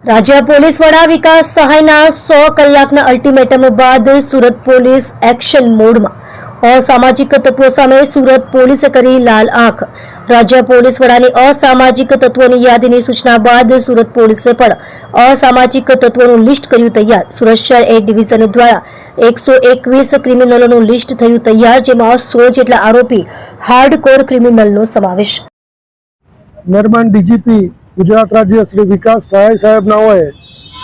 રાજ્ય પોલીસ વડા વિકાસ સહાયના 100 કલાકના અલ્ટિમેટમ બાદ સુરત પોલીસ એક્શન મોડમાં અસામાજિક તત્વો સામે સુરત પોલીસે કરી લાલ આંખ। રાજ્ય પોલીસ વડાની અસામાજિક તત્વોની યાદીની સૂચના બાદ સુરત પોલીસે પણ અસામાજિક તત્વોનું લિસ્ટ કર્યું તૈયાર। સુરત શહેર એ ડિવિઝન દ્વારા 121 ક્રિમિનલોનું લિસ્ટ થયું તૈયાર, જેમાં 16 જેટલા આરોપી હાર્ડકોર ક્રિમિનલનો સમાવેશ। મહેરબાન ડીજીપી गुजरात राज्य श्री विकास सहाय साहेब नाओए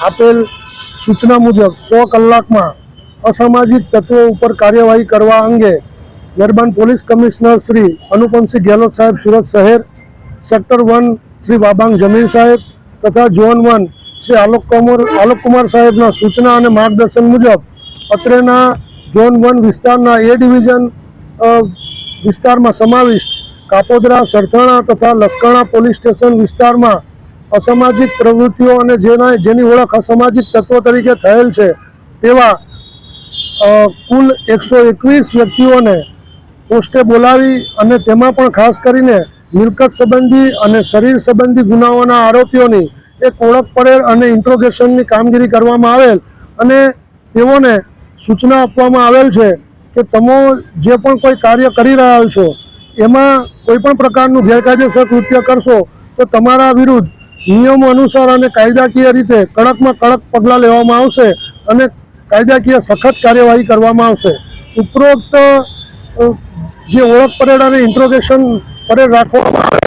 आपेल सूचना मुजब 100 कलाक में असामाजिक तत्वों पर कार्यवाही करवा अंगे महेरबान पोलीस कमिश्नर श्री अनुपम सिंह गहलोत साहेब सूरत शहर, सेक्टर 1 श्री बाबांग जमीन साहेब तथा जोन 1 श्री आलोक कुमार साहेब सूचना और मार्गदर्शन मुजब अत्रेना जोन 1 विस्तारना ए डिविजन विस्तार में समाविष्ट कापोद्रा, सरथाणा तथा लश्करणा पोलीस स्टेशन विस्तार में असामाजिक प्रवृत्तिओं अने जेनी ओळख असामाजिक तत्व तरीके थयेल छे तेवा कुल 121 व्यक्तिओने पोस्टे बोलावी अने तेमां पण खास करीने मिलकत संबंधी अने शरीर संबंधी गुनाओना आरोपीओनी एक ओळख पड़ेल अने इंट्रोगेशननी कामगीरी करवामां आवेल अने तेओने सूचना आपवामां आवेल छे के तमो जे पण कोई कार्य करी रह्या छो एमां कोईपण प्रकारનું ગેરકાયદેસર કૃત્ય કરશો તો તમારા વિરુદ્ધ નિયમો અનુસાર અને કાયદાકીય રીતે કડકમાં કડક પગલાં લેવામાં આવશે અને કાયદાકીય સખત કાર્યવાહી કરવામાં આવશે। ઉપરોક્ત જે ઓળખ પરેડ અને ઇન્ટ્રોગેશન પરેડ રાખવામાં આવે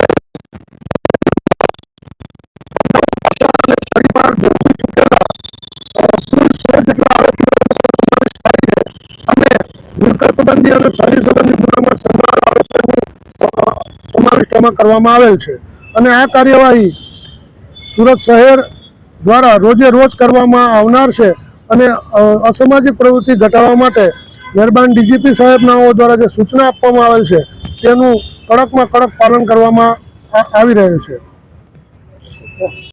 संबंधी और शरीर संबंधी गुनामां समाविष्ट करवामां आवेल छे अने आ कार्यवाही सूरत शहर द्वारा रोजे रोज करवामां आवनार छे अने असामाजिक प्रवृत्ति घटाडवा माटे महेरबान डीजीपी साहेबनाओ द्वारा जे सूचना आपवामां आवेल छे तेनुं कड़कमां कड़क पालन करवामां आवी रहेल छे।